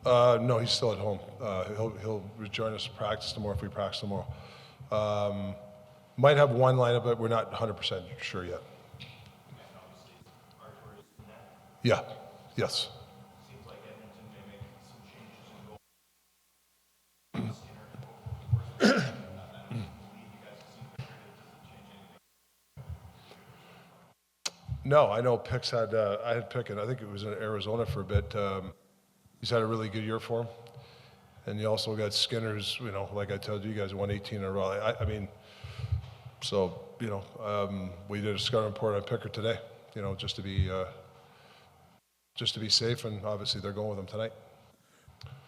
No, he's still at home. He'll rejoin us to practice tomorrow if we practice tomorrow. Might have one lineup, but we're not 100% sure yet. Yeah. Yes. Seems like Edmonton may make some changes in goal. No, I know Pick's had. I had Pick, and I think it was in Arizona for a bit. He's had a really good year for him, and you also got Skinner's. You know, like I told you guys, won 18 in a row. I mean, so you know, we did a scouting report on Picker today. You know, just to be safe, and obviously they're going with him tonight.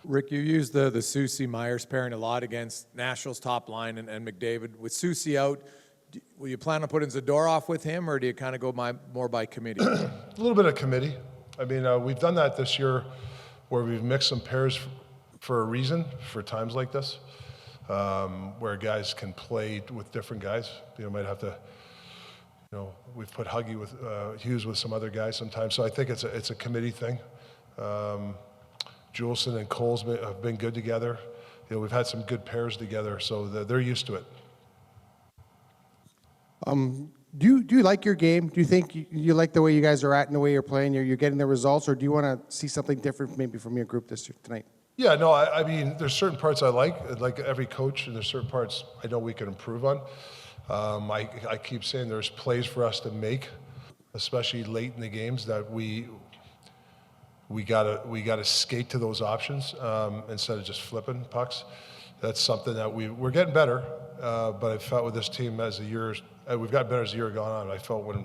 Rick, you used the Soucy-Myers pairing a lot against Nashville's top line and McDavid. With Soucy out, will you plan on putting Zadorov with him, or do you kind of go more by committee? A little bit of committee. I mean, we've done that this year where we've mixed some pairs for a reason, for times like this, where guys can play with different guys. You know, might have to, you know, we've put Huggy with Hughes with some other guys sometimes. So I think it's a committee thing. Juleson and Coles have been good together. You know, we've had some good pairs together, so they're used to it. Do you like your game? Do you think you like the way you guys are at and the way you're playing? You're getting the results, or do you want to see something different maybe from your group tonight? Yeah, no, I mean, there's certain parts I like every coach, and there's certain parts I know we can improve on. I keep saying there's plays for us to make, especially late in the games, that we gotta skate to those options instead of just flipping pucks. That's something that we're getting better, but I felt with this team as the years, we've got better as the year gone on. I felt when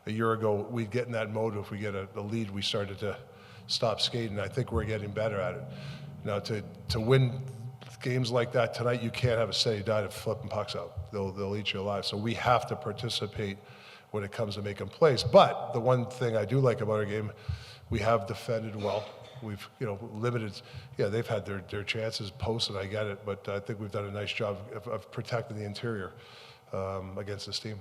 a year ago we'd get in that mode, if we get a lead, we started to stop skating. I think we're getting better at it. Now to win games like that tonight, you can't have a steady diet of flipping pucks out. They'll eat you alive. So we have to participate when it comes to making plays. But the one thing I do like about our game, we have defended well. We've, you know, limited. Yeah, they've had their chances posted. I get it, but I think we've done a nice job of protecting the interior against this team.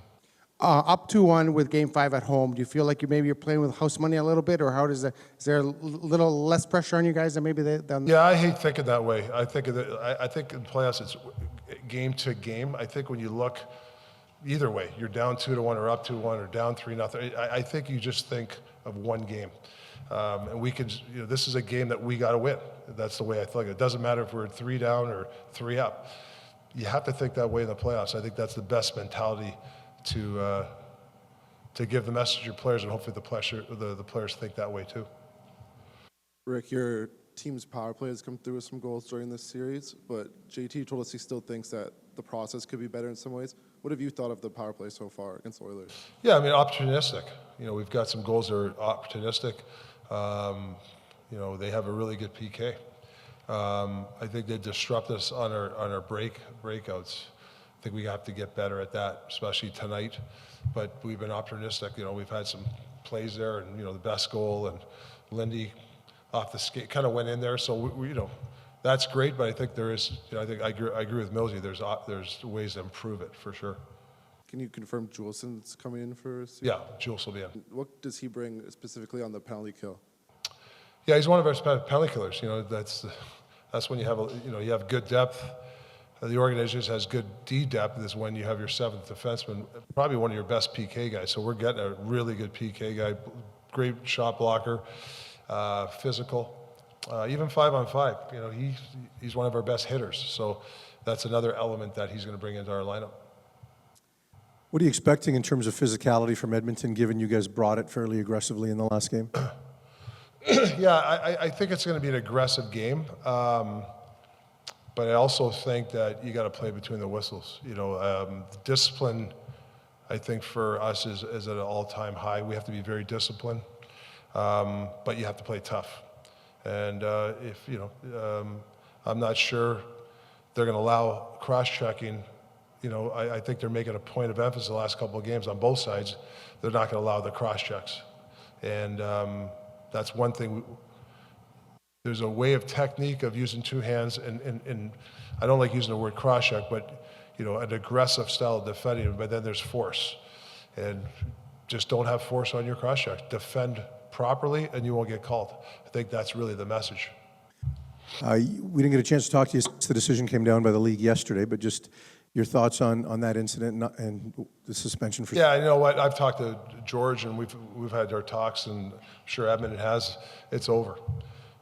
Up 2-1 with Game 5 at home. Do you feel like you're playing with house money a little bit, or how does that? Is there a little less pressure on you guys than maybe than? Yeah, I hate thinking that way. I think in playoffs it's game to game. I think when you look either way, you're down 2-1 or up 2-1 or down 3-0. I think you just think of one game. And we can, you know, this is a game that we got to win. That's the way I think. It doesn't matter if we're 3 down or 3 up. You have to think that way in the playoffs. I think that's the best mentality to give the message to your players, and hopefully the players think that way too. Rick, your team's power play has come through with some goals during this series, but JT told us he still thinks that the process could be better in some ways. What have you thought of the power play so far against the Oilers? Yeah, I mean, opportunistic. You know, we've got some goals that are opportunistic. You know, they have a really good PK. I think they disrupt us on our breakouts. I think we have to get better at that, especially tonight. But we've been opportunistic. You know, we've had some plays there, and you know, the best goal, and Lindy off the skate kind of went in there. So we you know, that's great. But I think there is. You know, I agree with Millsy. There's ways to improve it for sure. Can you confirm Juleson's coming in for? Yeah, Jules will be in. What does he bring specifically on the penalty kill? Yeah, he's one of our penalty killers. You know, that's when you have good depth. The organization has good D depth. Is when you have your seventh defenseman, probably one of your best PK guys. So we're getting a really good PK guy, great shot blocker, physical, even 5-on-5. You know, he's one of our best hitters. So that's another element that he's going to bring into our lineup. What are you expecting in terms of physicality from Edmonton, given you guys brought it fairly aggressively in the last game? Yeah, I think it's going to be an aggressive game. But I also think that you got to play between the whistles. You know, discipline, I think for us is at an all-time high. We have to be very disciplined, but you have to play tough. And if you know, I'm not sure they're going to allow cross-checking. You know, I think they're making a point of emphasis the last couple of games on both sides. They're not going to allow the cross-checks, and that's one thing. There's a way of technique of using two hands, and I don't like using the word cross-check, but you know, an aggressive style of defending, but then there's force. And just don't have force on your cross-check. Defend properly, and you won't get called. I think that's really the message. We didn't get a chance to talk to you since the decision came down by the league yesterday, but just your thoughts on that incident and the suspension for. Yeah, you know what? I've talked to George, and we've had our talks, and I'm sure Edmonton has. It's over.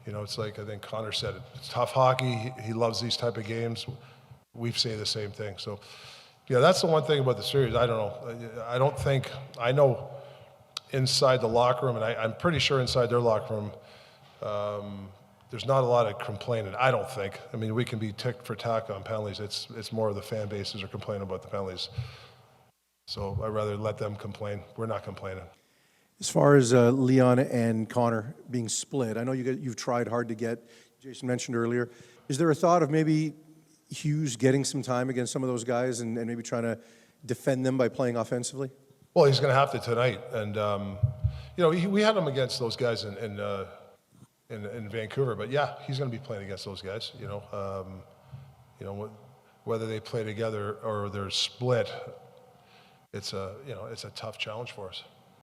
You know, it's like I think Connor said it. It's tough hockey. He loves these type of games. We've seen the same thing. So, yeah, that's the one thing about the series. I don't know. I know inside the locker room, and I'm pretty sure inside their locker room, there's not a lot of complaining. I don't think. I mean, we can be ticked for tack on penalties. It's more of the fan bases are complaining about the penalties. So I'd rather let them complain. We're not complaining. As far as Leon and Connor being split, I know you've tried hard to get, Jason mentioned earlier, is there a thought of maybe Hughes getting some time against some of those guys and maybe trying to defend them by playing offensively? Well, he's going to have to tonight. And, you know, we had him against those guys in Vancouver. But, yeah, he's going to be playing against those guys, you know. Whether they play together or they're split, it's a tough challenge for us.